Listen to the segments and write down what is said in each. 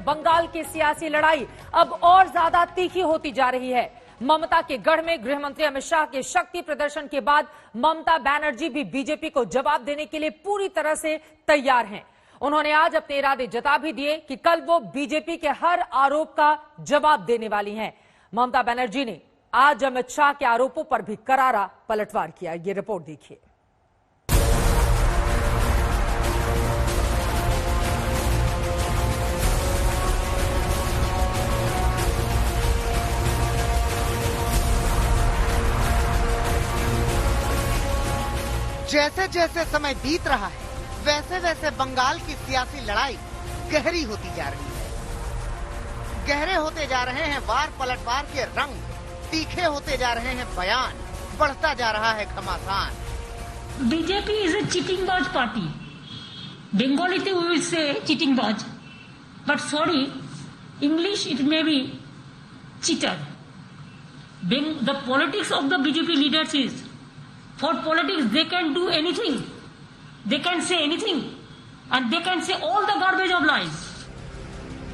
बंगाल की सियासी लड़ाई अब और ज्यादा तीखी होती जा रही है। ममता के गढ़ में गृह मंत्री अमित शाह के शक्ति प्रदर्शन के बाद ममता बनर्जी भी बीजेपी को जवाब देने के लिए पूरी तरह से तैयार हैं। उन्होंने आज अपने इरादे जता भी दिए कि कल वो बीजेपी के हर आरोप का जवाब देने वाली हैं। ममता बनर्जी ने आज अमित शाह के आरोपों पर भी करारा पलटवार किया। ये रिपोर्ट देखिए। जैसे जैसे समय बीत रहा है वैसे वैसे बंगाल की सियासी लड़ाई गहरी होती जा रही है। गहरे होते जा रहे हैं वार पलटवार के रंग, तीखे होते जा रहे हैं बयान, बढ़ता जा रहा है घमासान। बीजेपी इज ए चीटिंग बाज party. Bengali we will say cheating बाज, but sorry English it may be cheater. The politics of the BJP leaders is for politics they can do anything, they can say anything and they can say all the garbage of lies.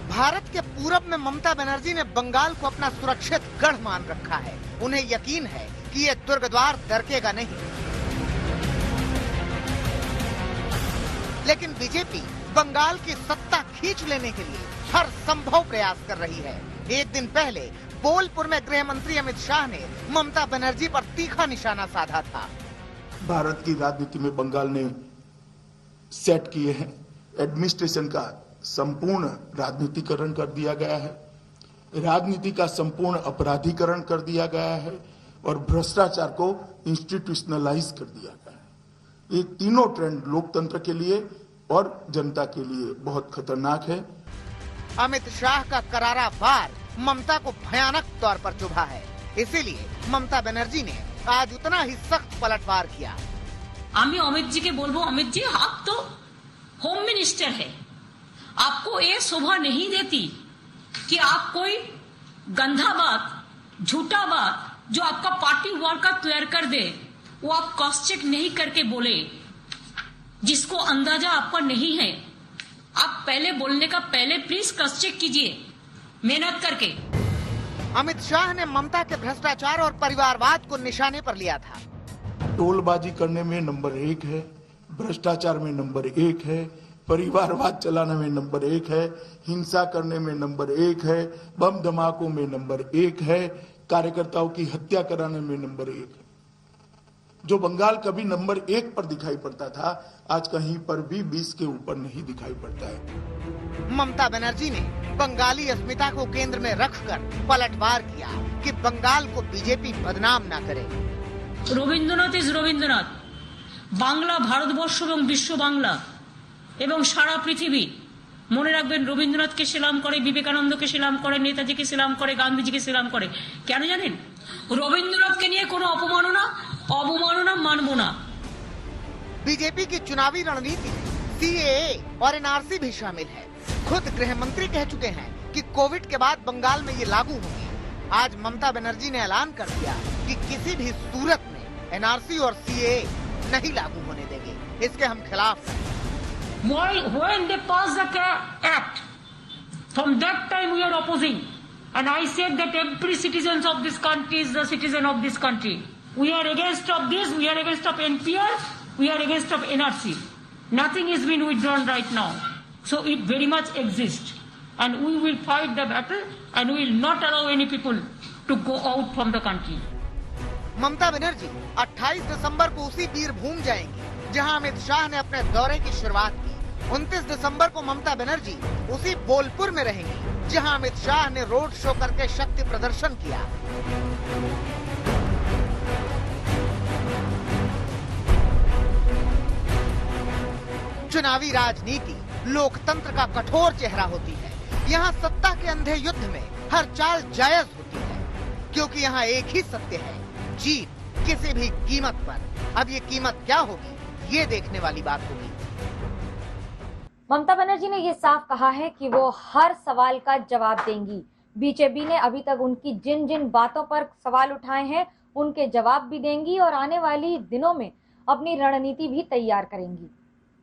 Bharat के पूरब में ममता बनर्जी ने बंगाल को अपना सुरक्षित गढ़ मान रखा है। उन्हें यकीन है कि ये दुर्ग द्वार दरकेगा नहीं। लेकिन बीजेपी बंगाल की सत्ता खींच लेने के लिए हर संभव प्रयास कर रही है। एक दिन पहले बोलपुर में गृह मंत्री अमित शाह ने ममता बनर्जी पर तीखा निशाना साधा था। भारत की राजनीति में बंगाल ने सेट किए हैं। एडमिनिस्ट्रेशन का संपूर्ण राजनीतिकरण कर दिया गया है, राजनीति का संपूर्ण अपराधीकरण कर दिया गया है और भ्रष्टाचार को इंस्टीट्यूशनलाइज कर दिया गया है। ये तीनों ट्रेंड लोकतंत्र के लिए और जनता के लिए बहुत खतरनाक है। अमित शाह का करारा वार ममता को भयानक तौर पर चुभा है। इसीलिए ममता बनर्जी ने आज उतना ही सख्त पलटवार किया। अमित जी के बोलबो, अमित जी आप तो होम मिनिस्टर है, आपको ये शोभा नहीं देती कि आप कोई गंदा बात, झूठा बात जो आपका पार्टी वार का तैयार कर दे वो आप क्रॉस चेक नहीं करके बोले, जिसको अंदाजा आपका नहीं है। आप पहले बोलने का पहले प्लीज क्रॉस चेक कीजिए मेहनत करके। अमित शाह ने ममता के भ्रष्टाचार और परिवारवाद को निशाने पर लिया था। टोलबाजी करने में नंबर 1 है, भ्रष्टाचार में नंबर 1 है, परिवारवाद चलाने में नंबर 1 है, हिंसा करने में नंबर 1 है, बम धमाकों में नंबर 1 है, कार्यकर्ताओं की हत्या कराने में नंबर 1 है। जो बंगाल कभी नंबर 1 पर दिखाई पड़ता था आज कहीं पर भी 20 के ऊपर नहीं दिखाई पड़ता है। ममता बनर्जी ने बंगाली अस्मिता को केंद्र में रखकर पलटवार किया कि बंगाल को बीजेपी बदनाम ना करे। रविंद्रनाथ इज रविंद्रनाथ। बांग्ला भारतवर्ष एवं विश्व बांग्ला एवं सारा पृथ्वी মনে রাখবেন রবীন্দ্রনাথকে সেলাম করে, বিবেকানন্দকে সেলাম করে, নেতাজিকে সেলাম করে, গান্ধীজিকে সেলাম করে। কেন জানেন? রবীন্দ্রনাথকে নিয়ে কোনো অবমাননা মানবো না। बीजेपी की चुनावी रणनीति सीएए और एनआरसी भी शामिल है। खुद गृह मंत्री कह चुके हैं कि कोविड के बाद बंगाल में ये लागू होंगे। आज ममता बनर्जी ने ऐलान कर दिया कि किसी भी सूरत में एनआरसी और सीएए नहीं लागू होने देंगे। इसके हम खिलाफ हैं। When they passed the act, from that time we are opposing, and I said that every citizen of this country is the citizen of this country. We are against of this. We are against of NPR. We are against of NRC. Nothing is being withdrawn right now, so it very much exists, and we will fight the battle, and we will not allow any people to go out from the country. Mamata Banerjee 28 दिसंबर को उसी वीरभूमि जाएंगी जहां अमित शाह ने अपने दौरे की शुरुआत की। 29 दिसंबर को ममता बनर्जी उसी बोलपुर में रहेंगी जहां अमित शाह ने रोड शो करके शक्ति प्रदर्शन किया। चुनावी राजनीति लोकतंत्र का कठोर चेहरा होती है। यहाँ सत्ता के अंधे युद्ध में हर चाल जायज होती है, क्योंकि यहाँ एक ही सत्य है, जीत किसी भी कीमत पर। अब ये कीमत क्या होगी ये देखने वाली बात होगी। ममता बनर्जी ने ये साफ कहा है कि वो हर सवाल का जवाब देंगी। बीजेपी ने अभी तक उनकी जिन जिन बातों पर सवाल उठाए हैं उनके जवाब भी देंगी और आने वाली दिनों में अपनी रणनीति भी तैयार करेंगी।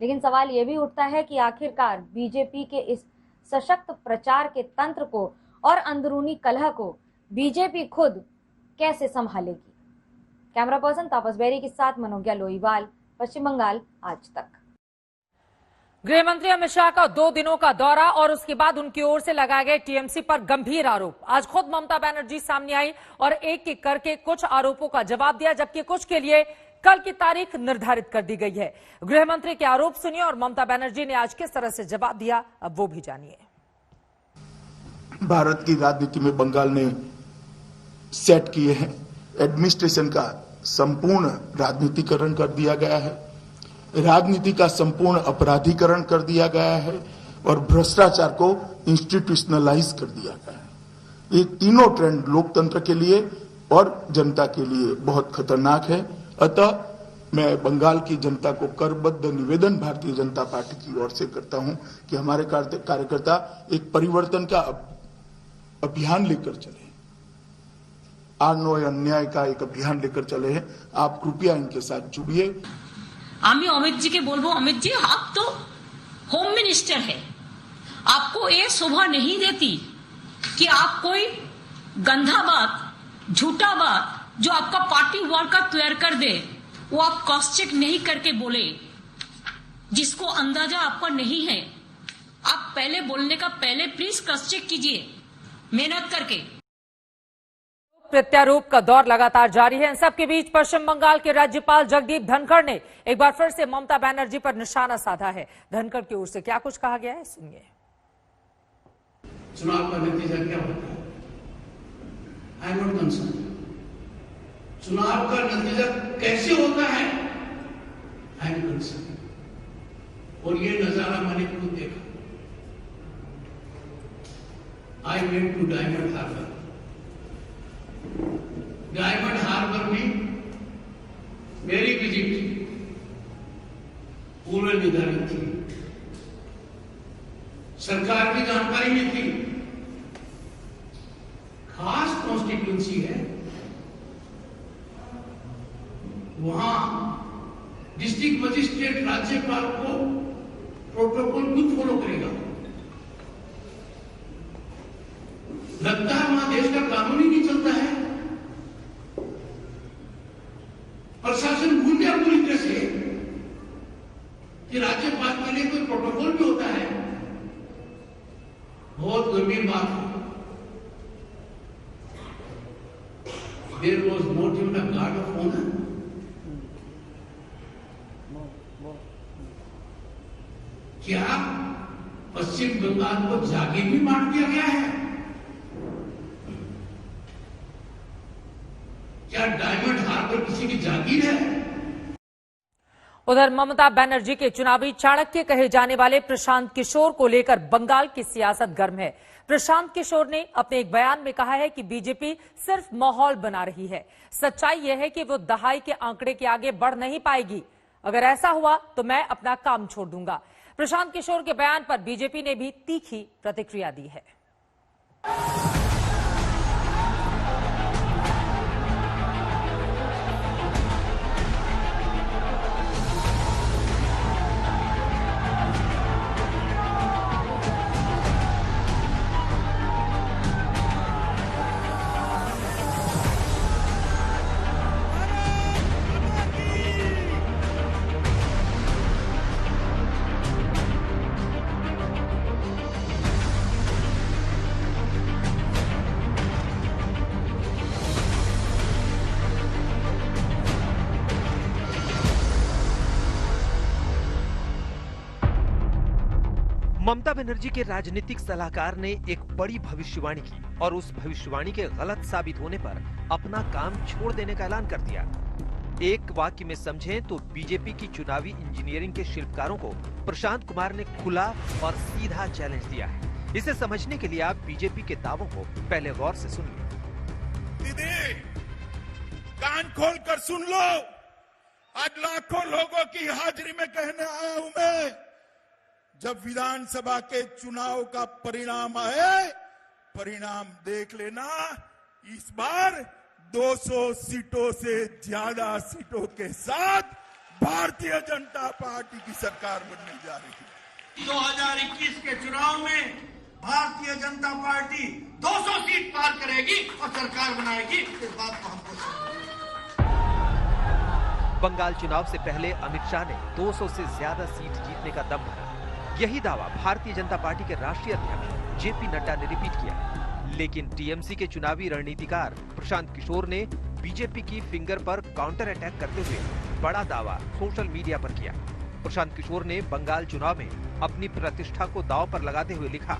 लेकिन सवाल ये भी उठता है कि आखिरकार बीजेपी के इस सशक्त प्रचार के तंत्र को और अंदरूनी कलह को बीजेपी खुद कैसे संभालेगी। कैमरा पर्सन तापस बेरी के साथ मनोज्ञा लोईवाल, पश्चिम बंगाल आज तक। गृह मंत्री अमित शाह का 2 दिनों का दौरा और उसके बाद उनकी ओर से लगाए गए टीएमसी पर गंभीर आरोप। आज खुद ममता बनर्जी सामने आई और एक एक करके कुछ आरोपों का जवाब दिया, जबकि कुछ के लिए कल की तारीख निर्धारित कर दी गई है। गृह मंत्री के आरोप सुनिए और ममता बनर्जी ने आज किस तरह से जवाब दिया, अब वो भी जानिए। भारत की राजनीति में बंगाल ने सेट किए हैं, एडमिनिस्ट्रेशन का संपूर्ण राजनीतिकरण कर दिया गया है, राजनीति का संपूर्ण अपराधीकरण कर दिया गया है और भ्रष्टाचार को इंस्टीट्यूशनलाइज कर दिया गया है। ये तीनों ट्रेंड लोकतंत्र के लिए और जनता के लिए बहुत खतरनाक है। अतः मैं बंगाल की जनता को करबद्ध निवेदन भारतीय जनता पार्टी की ओर से करता हूं कि हमारे कार्यकर्ता एक परिवर्तन का अभियान लेकर चले, अन्याय का एक अभियान लेकर चले हैं। आप कृपया इनके साथ जुड़िए। আমি অমিত জি কে বলবো, अमित जी आप तो होम मिनिस्टर है, आपको ये शोभा नहीं देती कि आप कोई गंदा बात, झूठा बात जो आपका पार्टी वर्कर तैयार कर दे वो आप क्रॉस चेक नहीं करके बोले, जिसको अंदाजा आपका नहीं है। आप पहले बोलने का पहले प्लीज क्रॉस चेक कीजिए मेहनत करके। प्रत्यारोप का दौर लगातार जारी है। इन सबके बीच पश्चिम बंगाल के राज्यपाल जगदीप धनखड़ ने एक बार फिर से ममता बनर्जी पर निशाना साधा है। धनखड़ की ओर से क्या कुछ कहा गया है, सुनिए। चुनाव का नतीजा क्या होता है, आई एम नॉट कंसर्न। चुनाव का नतीजा कैसे होता है, आई एम कंसर्न। और ये नजारा मैंने खुद देखा। I went to Diamond Harbour. Diamond Harbour में मेरी विजिट पूर्व निर्धारित थी, सरकार की जानकारी में थी। खास कॉन्स्टिट्यूंसी है, वहां डिस्ट्रिक्ट मजिस्ट्रेट राज्यपाल को प्रोटोकॉल खुद फॉलो करेगा। लगता है वहां देश का कानून ही नहीं चलता है। प्रशासन भूल गया पूरी तरह से कि राज्यपाल के लिए कोई प्रोटोकॉल भी होता है। बहुत गंभीर बात है। There was not even a guard of honour. क्या पश्चिम बंगाल को जागीर भी बांट दिया गया है? क्या डायमंड हार्बर किसी की जागीर है? उधर ममता बनर्जी के चुनावी चाणक्य कहे जाने वाले प्रशांत किशोर को लेकर बंगाल की सियासत गर्म है। प्रशांत किशोर ने अपने एक बयान में कहा है कि बीजेपी सिर्फ माहौल बना रही है। सच्चाई यह है कि वो दहाई के आंकड़े के आगे बढ़ नहीं पाएगी। अगर ऐसा हुआ तो मैं अपना काम छोड़ दूंगा। प्रशांत किशोर के बयान पर बीजेपी ने भी तीखी प्रतिक्रिया दी है। ममता बनर्जी के राजनीतिक सलाहकार ने एक बड़ी भविष्यवाणी की और उस भविष्यवाणी के गलत साबित होने पर अपना काम छोड़ देने का ऐलान कर दिया। एक वाक्य में समझें तो बीजेपी की चुनावी इंजीनियरिंग के शिल्पकारों को प्रशांत कुमार ने खुला और सीधा चैलेंज दिया है। इसे समझने के लिए आप बीजेपी के दावों को पहले गौर से सुनिए। दीदी, कान खोल कर सुन लो। आज लाखों लोगों की हाजिरी में कहने आया हूं मैं, जब विधानसभा के चुनाव का परिणाम आए, परिणाम देख लेना। इस बार 200 सीटों से ज्यादा सीटों के साथ भारतीय जनता पार्टी की सरकार बनने जा रही है। 2021 के चुनाव में भारतीय जनता पार्टी 200 सीट पार करेगी और सरकार बनाएगी, इस बात को हमको। बंगाल चुनाव से पहले अमित शाह ने 200 से ज्यादा सीट जीतने का दम भरा। यही दावा भारतीय जनता पार्टी के राष्ट्रीय अध्यक्ष जेपी नड्डा ने रिपीट किया। लेकिन टीएमसी के चुनावी रणनीतिकार प्रशांत किशोर ने बीजेपी की फिंगर पर काउंटर अटैक करते हुए बड़ा दावा सोशल मीडिया पर किया। प्रशांत किशोर ने बंगाल चुनाव में अपनी प्रतिष्ठा को दांव पर लगाते हुए लिखा,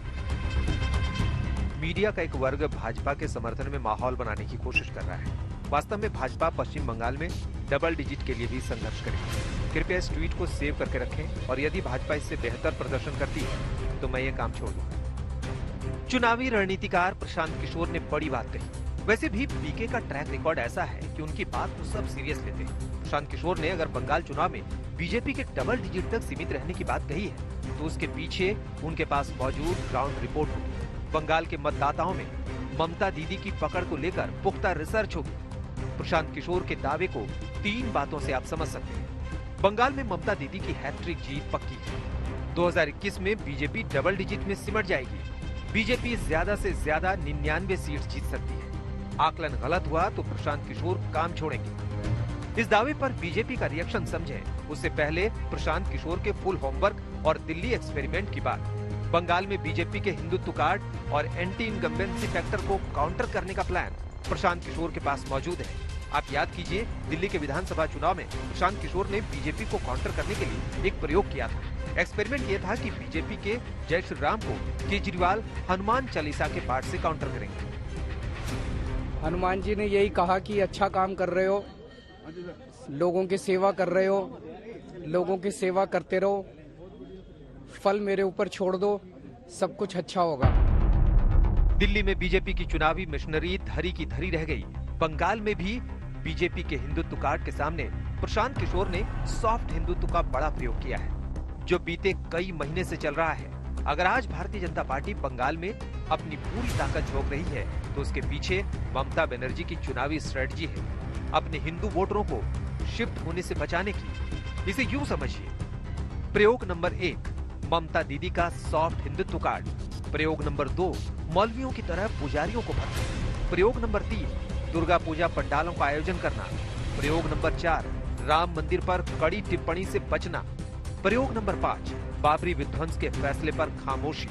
मीडिया का एक वर्ग भाजपा के समर्थन में माहौल बनाने की कोशिश कर रहा है। वास्तव में भाजपा पश्चिम बंगाल में डबल डिजिट के लिए भी संघर्ष करेगी। कृपया इस ट्वीट को सेव करके रखें और यदि भाजपा इससे बेहतर प्रदर्शन करती है तो मैं ये काम छोड़ दूंगा। चुनावी रणनीतिकार प्रशांत किशोर ने बड़ी बात कही। वैसे भी पीके का ट्रैक रिकॉर्ड ऐसा है कि उनकी बात को सब सीरियस लेते हैं। प्रशांत किशोर ने अगर बंगाल चुनाव में बीजेपी के डबल डिजिट तक सीमित रहने की बात कही है तो उसके पीछे उनके पास मौजूद ग्राउंड रिपोर्ट होगी। बंगाल के मतदाताओं में ममता दीदी की पकड़ को लेकर पुख्ता रिसर्च होगी। प्रशांत किशोर के दावे को 3 बातों से आप समझ सकते हैं। बंगाल में ममता दीदी की हैट्रिक जीत पक्की है। 2021 में बीजेपी डबल डिजिट में सिमट जाएगी। बीजेपी ज्यादा से ज्यादा 99 सीट जीत सकती है। आकलन गलत हुआ तो प्रशांत किशोर काम छोड़ेंगे। इस दावे पर बीजेपी का रिएक्शन समझें। उससे पहले प्रशांत किशोर के फुल होमवर्क और दिल्ली एक्सपेरिमेंट की बात। बंगाल में बीजेपी के हिंदुत्व कार्ड और एंटी इनकम्बेंसी फैक्टर को काउंटर करने का प्लान प्रशांत किशोर के पास मौजूद है। आप याद कीजिए, दिल्ली के विधानसभा चुनाव में प्रशांत किशोर ने बीजेपी को काउंटर करने के लिए एक प्रयोग किया था। एक्सपेरिमेंट ये था कि बीजेपी के जय श्री राम को केजरीवाल हनुमान चालीसा के पाठ से काउंटर करेंगे। हनुमान जी ने यही कहा कि अच्छा काम कर रहे हो, लोगों की सेवा कर रहे हो, लोगों की सेवा करते रहो, फल मेरे ऊपर छोड़ दो, सब कुछ अच्छा होगा। दिल्ली में बीजेपी की चुनावी मिशनरी धरी की धरी रह गई। बंगाल में भी बीजेपी के हिंदुत्व कार्ड के सामने प्रशांत किशोर ने सॉफ्ट हिंदुत्व का बड़ा प्रयोग किया है, जो बीते कई महीने से चल रहा है। अगर आज भारतीय जनता पार्टी बंगाल में अपनी पूरी ताकत झोंक रही है तो उसके पीछे ममता बनर्जी की चुनावी स्ट्रेटजी है, अपने हिंदू वोटरों को शिफ्ट होने से बचाने की। इसे यूं समझिए, प्रयोग नंबर 1 ममता दीदी का सॉफ्ट हिंदुत्व कार्ड, प्रयोग नंबर 2 मौलवियों की तरह पुजारियों को भरना, प्रयोग नंबर 3 दुर्गा पूजा पंडालों का आयोजन करना, प्रयोग नंबर 4 राम मंदिर पर कड़ी टिप्पणी से बचना, प्रयोग नंबर 5 बाबरी विध्वंस के फैसले पर खामोशी।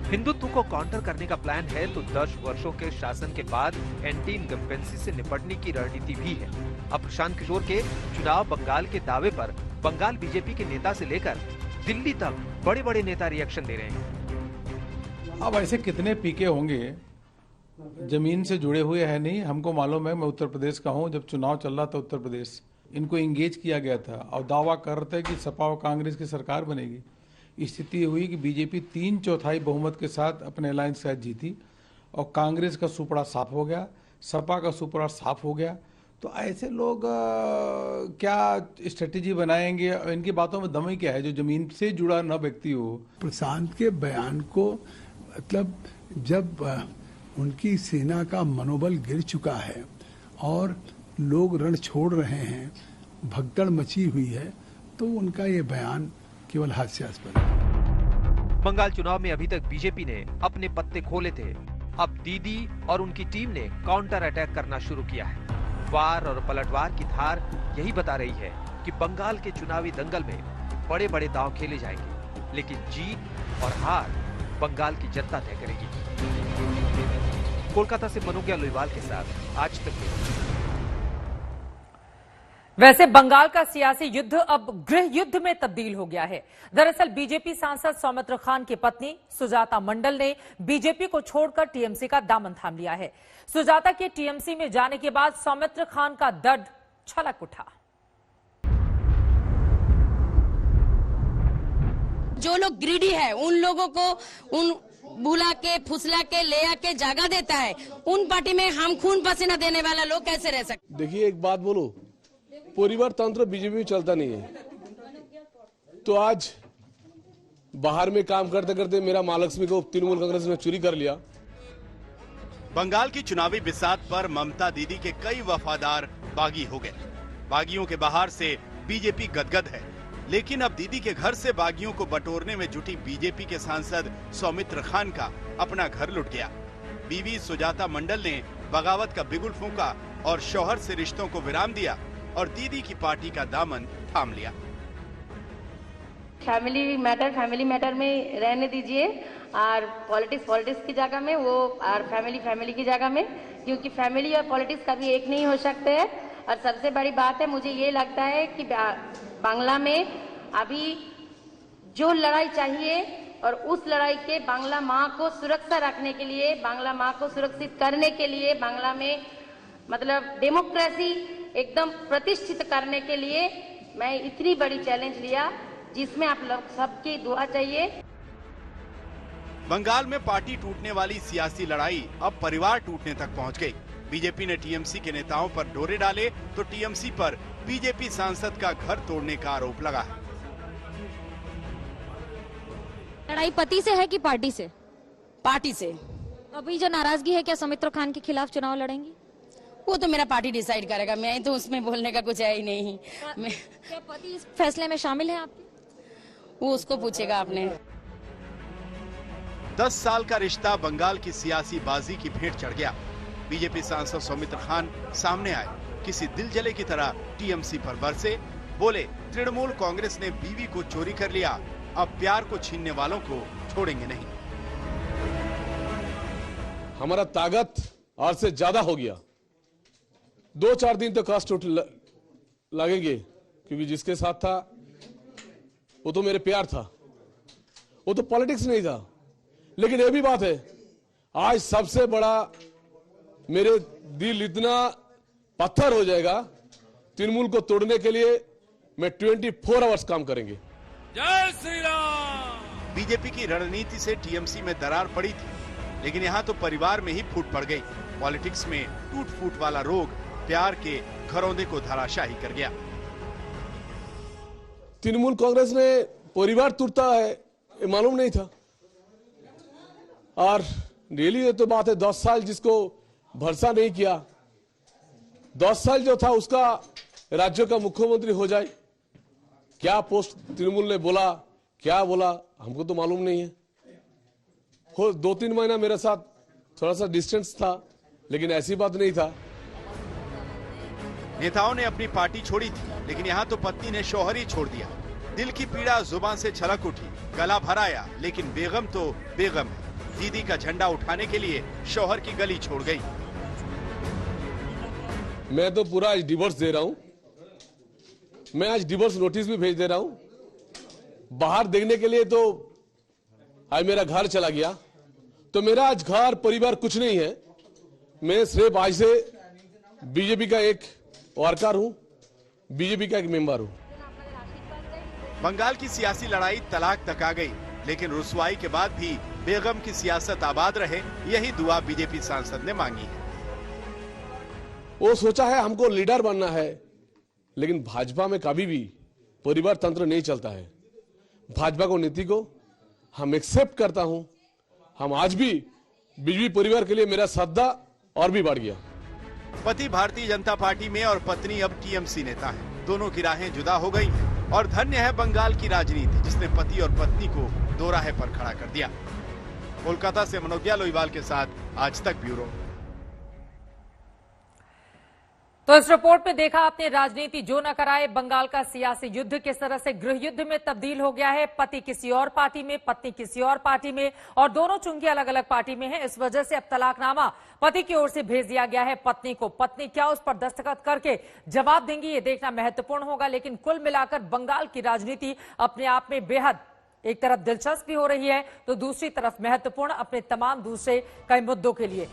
हिंदुत्व को काउंटर करने का प्लान है तो 10 वर्षों के शासन के बाद एंटी इनकम्बेंसी से निपटने की रणनीति भी है। अब प्रशांत किशोर के चुनाव बंगाल के दावे पर बंगाल बीजेपी के नेता से लेकर दिल्ली तक बड़े बड़े नेता रिएक्शन दे रहे हैं। अब ऐसे कितने पीके होंगे, जमीन से जुड़े हुए हैं नहीं। हमको मालूम है, मैं उत्तर प्रदेश का हूं। जब चुनाव चल रहा था उत्तर प्रदेश, इनको एंगेज किया गया था और दावा कर रहे थे कि सपा और कांग्रेस की सरकार बनेगी। स्थिति हुई कि बीजेपी 3/4 बहुमत के साथ अपने अलायंस के साथ जीती और कांग्रेस का सुपड़ा साफ हो गया, सपा का सुपड़ा साफ हो गया। तो ऐसे लोग क्या स्ट्रेटेजी बनाएंगे? इनकी बातों में दम ही क्या है जो जमीन से जुड़ा न व्यक्ति हो। प्रशांत के बयान को मतलब जब उनकी सेना का मनोबल गिर चुका है और लोग रण छोड़ रहे हैं, भगदड़ मची हुई है, तो उनका ये बयान केवल हास्यास्पद है। बंगाल चुनाव में अभी तक बीजेपी ने अपने पत्ते खोले थे। अब दीदी और उनकी टीम ने काउंटर अटैक करना शुरू किया है। वार और पलटवार की धार यही बता रही है कि बंगाल के चुनावी दंगल में बड़े बड़े दांव खेले जाएंगे, लेकिन जीत और हार बंगाल की जनता तय करेगी। कोलकाता से मनोज्ञा लोईवाल के साथ आज तक। वैसे बंगाल का सियासी युद्ध अब गृह युद्ध में तब्दील हो गया है। दरअसल बीजेपी सांसद सौमित्र खान की पत्नी सुजाता मंडल ने बीजेपी को छोड़कर टीएमसी का दामन थाम लिया है। सुजाता के टीएमसी में जाने के बाद सौमित्र खान का दर्द छलक उठा। जो लोग ग्रीडी है उन लोगों को उन बुला के फुसला के ले आके जगह देता है, उन पार्टी में हम खून पसीना देने वाला लोग कैसे रह सकते? देखिए, एक बात बोलो, परिवार तंत्र बीजेपी में चलता नहीं है। तो आज बाहर में काम करते करते मेरा महालक्ष्मी को तृणमूल कांग्रेस में चोरी कर लिया। बंगाल की चुनावी बिसात पर ममता दीदी के कई वफादार बागी हो गए। बागियों के बाहर से बीजेपी गदगद है। लेकिन अब दीदी के घर से बागियों को बटोरने में जुटी बीजेपी के सांसद सौमित्र खान का अपना घर लुट गया। बीवी सुजाता मंडल ने बगावत का बिगुल फूंका और शौहर से रिश्तों को विराम दिया और दीदी की पार्टी का दामन थाम लिया। फैमिली मैटर में रहने दीजिए और पॉलिटिक्स की जगह में वो और फैमिली की जगह में, क्योंकि फैमिली और पॉलिटिक्स कभी एक नहीं हो सकते हैं। और सबसे बड़ी बात है, मुझे ये लगता है कि बांग्ला में अभी जो लड़ाई चाहिए और उस लड़ाई के बांग्ला माँ को सुरक्षा रखने के लिए, बांग्ला माँ को सुरक्षित करने के लिए, बांग्ला में मतलब डेमोक्रेसी एकदम प्रतिष्ठित करने के लिए मैं इतनी बड़ी चैलेंज लिया, जिसमें आप लोग सबकी दुआ चाहिए। बंगाल में पार्टी टूटने वाली सियासी लड़ाई अब परिवार टूटने तक पहुंच गई। बीजेपी ने टीएमसी के नेताओं पर डोरे डाले तो टीएमसी पर बीजेपी सांसद का घर तोड़ने का आरोप लगा है। लड़ाई पति से है कि पार्टी से? पार्टी से। अभी जो नाराजगी है, क्या सौमित्र खान के खिलाफ चुनाव लड़ेंगी? वो तो मेरा पार्टी डिसाइड करेगा, मैं तो उसमें बोलने का कुछ है ही नहीं। क्या पति इस फैसले में शामिल है आपके? वो उसको पूछेगा आपने। 10 साल का रिश्ता बंगाल की सियासी बाजी की भेंट चढ़ गया। बीजेपी सांसद सौमित्र खान सामने आए, किसी दिल जले की तरह टीएमसी पर बरसे, बोले तृणमूल कांग्रेस ने बीवी को चोरी कर लिया, अब प्यार को छीनने वालों को छोड़ेंगे नहीं। हमारा ताकत और से ज्यादा हो गया। 2-4 दिन तो कष्ट लगेंगे, क्योंकि जिसके साथ था वो तो मेरे प्यार था, वो तो पॉलिटिक्स नहीं था। लेकिन ये भी बात है, आज सबसे बड़ा मेरे दिल इतना पत्थर हो जाएगा, तृणमूल को तोड़ने के लिए मैं 24 आवर्स काम करेंगे। जय श्री राम। बीजेपी की रणनीति से टीएमसी में दरार पड़ी थी, लेकिन यहाँ तो परिवार में ही फूट पड़ गई। पॉलिटिक्स में टूट फूट वाला रोग प्यार के घरौंदे को धराशाही कर गया। तृणमूल कांग्रेस ने परिवार टूटता है ये मालूम नहीं था। और रियली ये तो बात है, 10 साल जिसको भरोसा नहीं किया, 10 साल जो था उसका राज्य का मुख्यमंत्री हो जाए, क्या पोस्ट तृणमूल ने बोला, क्या बोला हमको तो मालूम नहीं है। 2-3 महीना मेरे साथ थोड़ा सा डिस्टेंस था, लेकिन ऐसी बात नहीं था। नेताओं ने अपनी पार्टी छोड़ी थी, लेकिन यहाँ तो पत्नी ने शौहर ही छोड़ दिया। दिल की पीड़ा जुबान से छलक उठी, गला भर आया, लेकिन बेगम तो बेगम है। दीदी का झंडा उठाने के लिए शौहर की गली छोड़ गई। मैं तो पूरा आज डिवोर्स दे रहा हूं। मैं आज डिवोर्स नोटिस भी भेज दे रहा हूं। बाहर देखने के लिए तो आज मेरा घर चला गया, तो मेरा आज घर परिवार कुछ नहीं है। मैं सिर्फ आज से बीजेपी का एक वर्कर हूं, बीजेपी का एक मेंबर हूं। बंगाल की सियासी लड़ाई तलाक तक आ गई, लेकिन रुसवाई के बाद भी बेगम की सियासत आबाद रहे, यही दुआ बीजेपी सांसद ने मांगी है। वो सोचा है हमको लीडर बनना है, लेकिन भाजपा में कभी भी परिवार तंत्र नहीं चलता है। भाजपा को नीति को हम एक्सेप्ट करता हूं। हम आज भी बीजेपी परिवार के लिए मेरा श्रद्धा और भी बढ़ गया। पति भारतीय जनता पार्टी में और पत्नी अब टीएमसी नेता है। दोनों की राहें जुदा हो गई और धन्य है बंगाल की राजनीति, जिसने पति और पत्नी को दो राहे पर खड़ा कर दिया। कोलकाता से मनोज्ञा लोईवाल के साथ आज तक ब्यूरो। तो इस रिपोर्ट में देखा आपने, राजनीति जो न कराए, बंगाल का सियासी युद्ध किस तरह से गृह युद्ध में तब्दील हो गया है। पति किसी और पार्टी में, पत्नी किसी और पार्टी में, और दोनों चूंकि अलग अलग पार्टी में हैं, इस वजह से अब तलाकनामा पति की ओर से भेज दिया गया है पत्नी को। पत्नी क्या उस पर दस्तखत करके जवाब देंगी, ये देखना महत्वपूर्ण होगा। लेकिन कुल मिलाकर बंगाल की राजनीति अपने आप में बेहद एक तरफ दिलचस्प भी हो रही है, तो दूसरी तरफ महत्वपूर्ण अपने तमाम दूसरे कई मुद्दों के लिए।